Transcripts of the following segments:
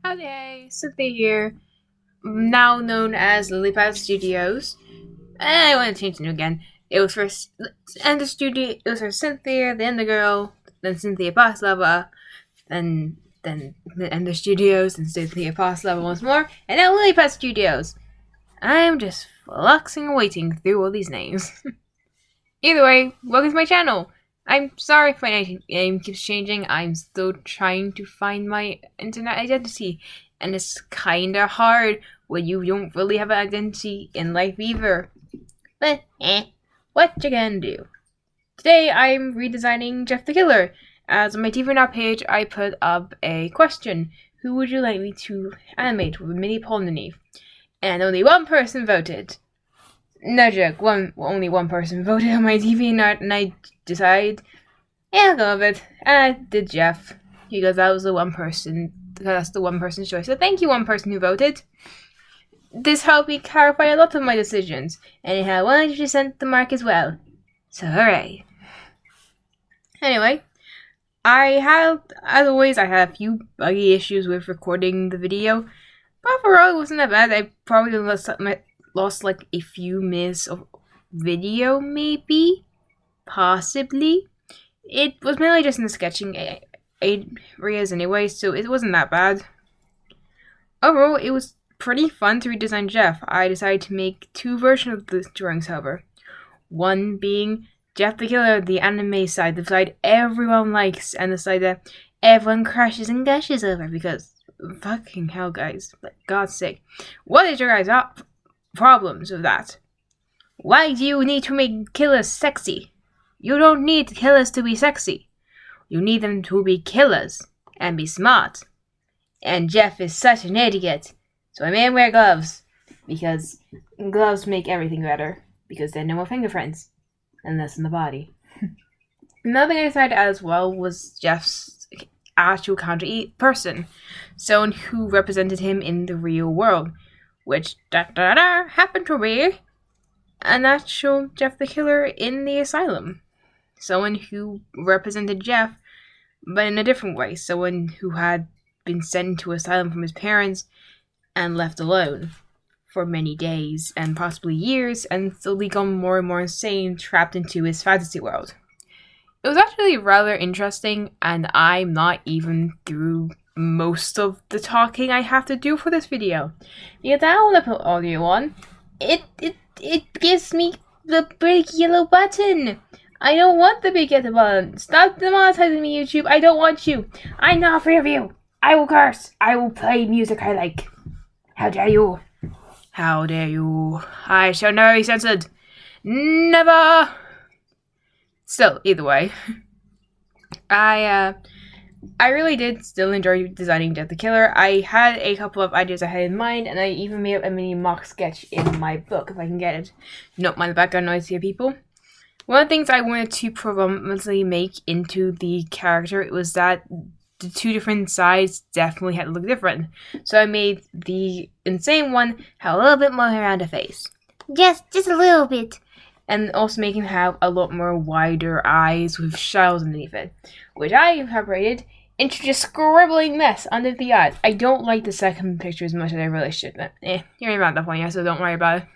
Howdy, Cynthia here, now known as Lilypad Studios. I want to change the name again. It was for Ender Studio. It was for Cynthia, the Ender Girl, then Cynthia Paslava, then the Ender Studios, and Cynthia Paslava once more, and now Lilypad Studios. I'm just fluxing and waiting through all these names. Either way, welcome to my channel. I'm sorry if my name keeps changing. I'm still trying to find my internet identity, and it's kinda hard when you don't really have an identity in life either. But what you gonna do? Today I'm redesigning Jeff the Killer. As on my TV Now page, I put up a question: who would you like me to animate with a mini poll underneath? And only one person voted. No joke, only one person voted on my TV, and I decided, yeah, I'll go with it. And I did Jeff, because that's the one person's choice. So thank you, one person who voted. This helped me clarify a lot of my decisions, and it had 100% the mark as well. So hooray. Anyway, as always, I had a few buggy issues with recording the video, but overall it wasn't that bad. I probably lost like a few minutes of video, maybe, possibly. It was mainly just in the sketching areas anyway, so it wasn't that bad. Overall, it was pretty fun to redesign Jeff. I decided to make two versions of the drawings, however. One being Jeff the Killer, the anime side, the side everyone likes, and the side that everyone crashes and gushes over, because fucking hell, guys, for God's sake. What is your guys' problems with that? Why do you need to make killers sexy? You don't need killers to be sexy. You need them to be killers and be smart. And Jeff is such an idiot. So I made him wear gloves, because gloves make everything better, because there are no more fingerprints, unless in the body. Another thing I decided as well was Jeff's actual counter person, someone who represented him in the real world, which happened to be an actual Jeff the Killer in the asylum. Someone who represented Jeff, but in a different way. Someone who had been sent to asylum from his parents and left alone for many days and possibly years, and slowly gone more and more insane, trapped into his fantasy world. It was actually rather interesting, and I'm not even through most of the talking I have to do for this video, because I don't want to put audio on. It gives me the big yellow button. I don't want the big yellow button. Stop demonetizing me, YouTube. I don't want you. I'm not afraid of you. I will curse. I will play music I like. How dare you? How dare you? I shall never be censored. Never. Still, either way, I really did still enjoy designing Jeff the Killer. I had a couple of ideas I had in mind, and I even made up a mini mock sketch in my book, if I can get it. Don't mind the background noise here, people. One of the things I wanted to prominently make into the character was that the two different sides definitely had to look different. So I made the insane one have a little bit more around the face. Just a little bit. And also make him have a lot more wider eyes with shadows underneath it, which I incorporated into just scribbling mess under the eyes. I don't like the second picture as much as I really should, but you're around that point, yeah, so don't worry about it.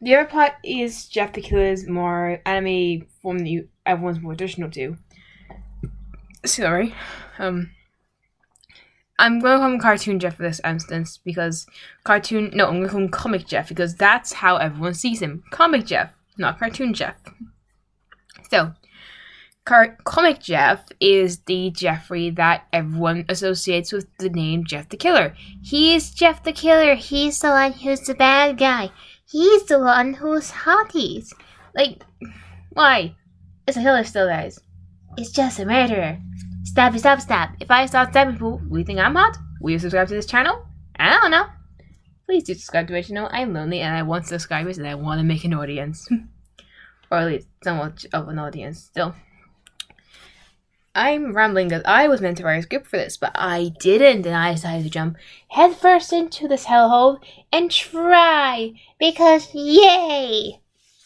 The other part is Jeff the Killer's more anime form that everyone's more traditional to. Sorry. I'm going to call him Cartoon Jeff for this instance, because I'm going to call him Comic Jeff, because that's how everyone sees him. Comic Jeff, not Cartoon Jeff. So, Comic Jeff is the Jeffrey that everyone associates with the name Jeff the Killer. He's Jeff the Killer. He's the one who's the bad guy. He's the one who's hotties. Like, why? It's a killer still, guys. It's just a murderer. Stabby stab stab. If I start stabbing people, will you think I'm hot? Will you subscribe to this channel? I don't know. Please do subscribe to my channel. I'm lonely and I want subscribers and I want to make an audience. Or at least somewhat of an audience still. I'm rambling because I was meant to write a script for this, but I didn't, and I decided to jump headfirst into this hellhole and try, because yay!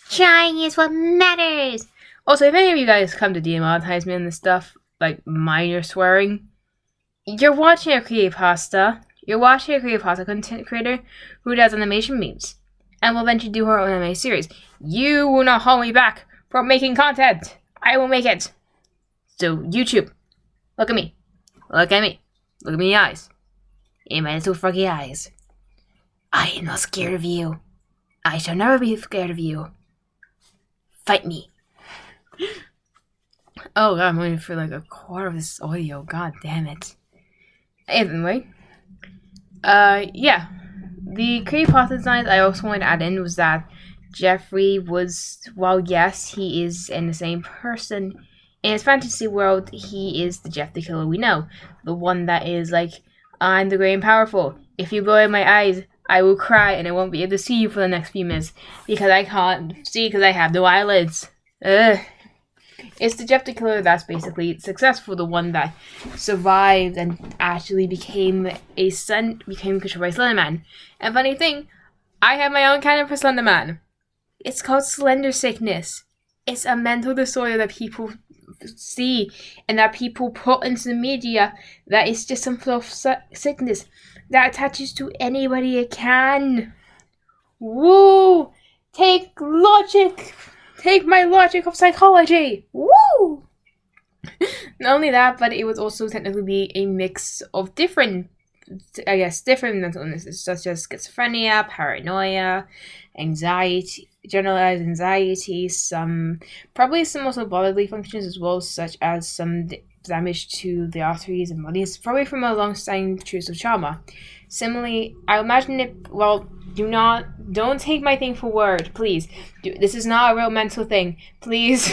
Trying is what matters! Also, if any of you guys come to demonetize me and this stuff, like minor swearing, You're watching a creepypasta. You're watching a creepypasta content creator who does animation memes and will eventually do her own anime series. You will not hold me back from making content. I will make it. So, YouTube, look at me. Look at me. Look at me in the eyes. In my little froggy eyes. I am not scared of you. I shall never be scared of you. Fight me. Oh god, I'm waiting for like a quarter of this audio. God damn it. Anyway. Yeah. The creepypasta designs I also wanted to add in was that Jeffrey was, while yes, he is in the same person, in his fantasy world, he is the Jeff the Killer we know. The one that is like, I'm the great and powerful. If you go in my eyes, I will cry and I won't be able to see you for the next few minutes because I can't see because I have no eyelids. Ugh. It's the Jeff the Killer that's basically successful, the one that survived and actually became controlled by Slenderman. And funny thing, I have my own kind of for Slenderman. It's called slender sickness. It's a mental disorder that people see and that people put into the media that is just some sort of sickness that attaches to anybody it can. Woo! Take logic! Take my logic of psychology! Woo! Not only that, but it would also technically be a mix of different mental illnesses, such as schizophrenia, paranoia, anxiety, generalized anxiety, probably some also bodily functions as well, such as some damage to the arteries and bodies, probably from a long-standing truth of trauma. Similarly, I imagine it, well, don't take my thing for word, please. This is not a real mental thing. Please,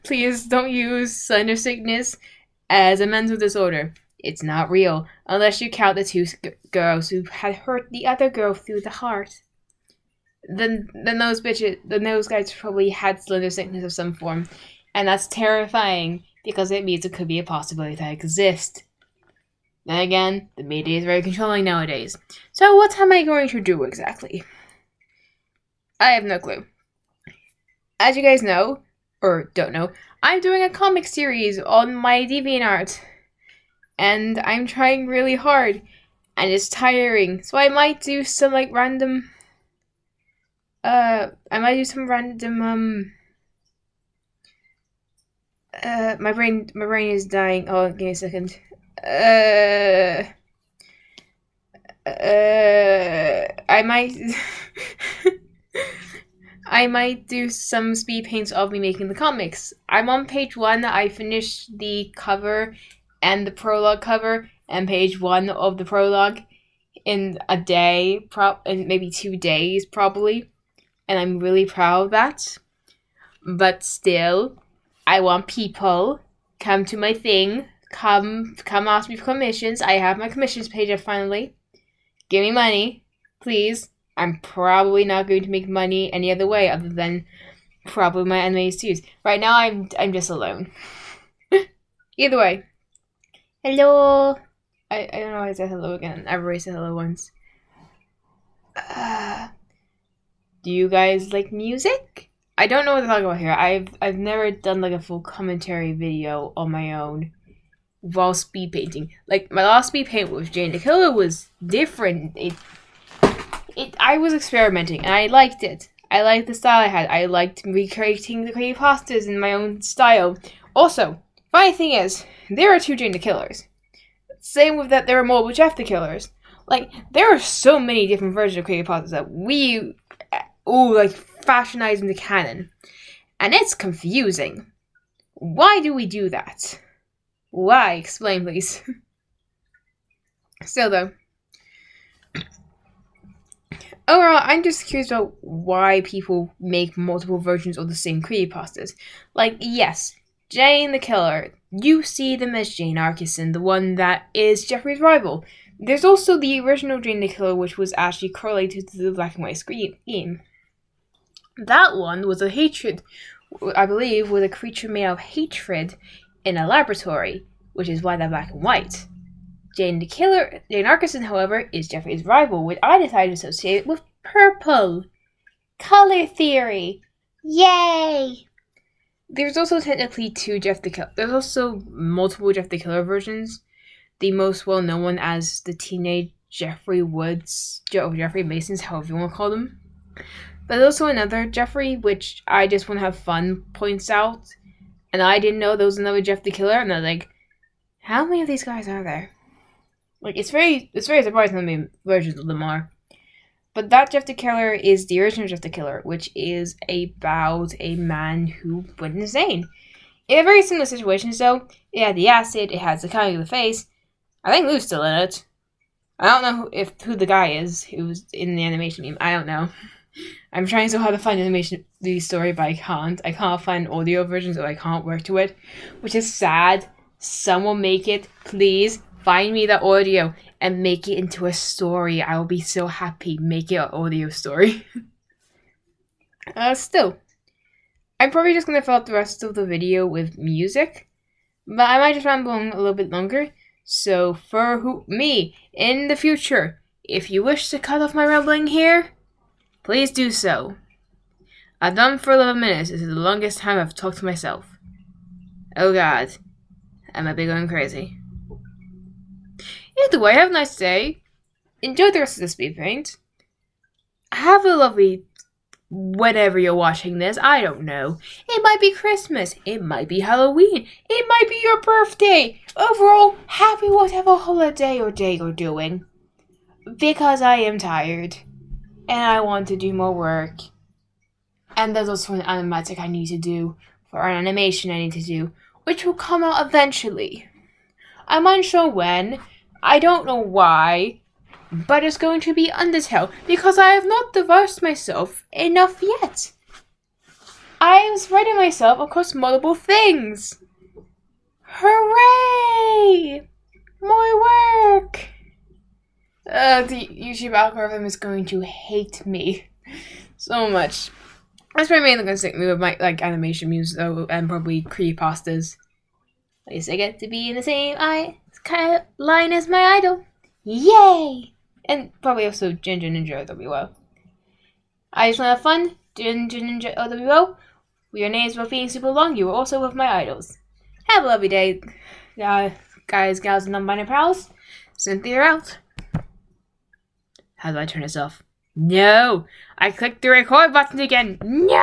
please don't use slender sickness as a mental disorder. It's not real, unless you count the two girls who had hurt the other girl through the heart. Then those guys probably had slender sickness of some form, and that's terrifying because it means it could be a possibility that exists. Then again, the media is very controlling nowadays. So what am I going to do exactly? I have no clue. As you guys know, or don't know, I'm doing a comic series on my DeviantArt. And I'm trying really hard. And it's tiring. So I might do some random... my brain is dying. Oh, give me a second. I might I might do some speed paints of me making the comics. I'm on page 1. I finished the cover and the prologue cover and page 1 of the prologue in a day, in maybe 2 days probably, and I'm really proud of that. But still, I want people come to my thing. Come ask me for commissions. I have my commissions page up finally. Give me money, please. I'm probably not going to make money any other way other than probably my anime series. Right now, I'm just alone. Either way. Hello. I don't know why I said hello again. I've already said hello once. Do you guys like music? I don't know what to talk about here. I've never done a full commentary video on my own while speed painting. My last speed paint with Jane the Killer was different. I was experimenting and I liked it. I liked the style I had. I liked recreating the creepypastas in my own style. Also, funny thing is, there are 2 Jane the Killers. Same with that there are multiple Jeff the Killers. There are so many different versions of creepypastas that we fashionize into canon. And it's confusing. Why do we do that? Why? Explain, please. Still, though. Overall, I'm just curious about why people make multiple versions of the same creepypastas. Yes, Jane the Killer. You see them as Jane Arkeson, the one that is Jeffrey's rival. There's also the original Jane the Killer, which was actually correlated to the black and white scheme. That one was a hatred, I believe, was a creature made of hatred in a laboratory, which is why they're black and white. Jane Arkeson, however, is Jeffrey's rival, which I decided to associate with purple. Color theory! Yay! There's also technically 2 Jeff the Killer. There's also multiple Jeff the Killer versions, the most well-known one as the teenage Jeffrey Woods, Jeffrey Masons, however you want to call them. But there's also another Jeffrey, which I just want to have fun points out, and I didn't know there was another Jeff the Killer, and I was like, how many of these guys are there? Like, it's very surprising how many versions of them are. But that Jeff the Killer is the original Jeff the Killer, which is about a man who went insane. In a very similar situation, though, it had the acid, it has the cutting of the face. I think Lou's still in it. I don't know who the guy is who's in the animation meme. I don't know. I'm trying so hard to find the story, but I can't. I can't find audio versions, so I can't work to it, which is sad. Someone make it, please. Find me the audio and make it into a story. I will be so happy. Make it an audio story. Still, I'm probably just going to fill out the rest of the video with music, but I might just ramble on a little bit longer. So for me, in the future, if you wish to cut off my rambling here, please do so. I've done for 11 minutes. This is the longest time I've talked to myself. Oh god. I might be going crazy. Either way, have a nice day. Enjoy the rest of the speed paint. Have a lovely whenever you're watching this. I don't know. It might be Christmas. It might be Halloween. It might be your birthday. Overall, happy whatever holiday or day you're doing. Because I am tired. And I want to do more work. And there's also an animatic I need to do. For an animation I need to do. Which will come out eventually. I'm unsure when. I don't know why. But it's going to be Undertale. Because I have not diversed myself enough yet. I am spreading myself across multiple things. Hooray! More work! The YouTube algorithm is going to hate me so much. That's probably mainly going to stick me with my animation memes though, and probably creepypastas. At least I get to be in the same kind of line as my idol. Yay! And probably also Ginger Ninja OWO. I just want to have fun. Ginger Ninja OWO. Your names were being super long. You were also with my idols. Have a lovely day, guys, gals, and non-binary pals. Cynthia out. How do I turn this off? No! I clicked the record button again. No!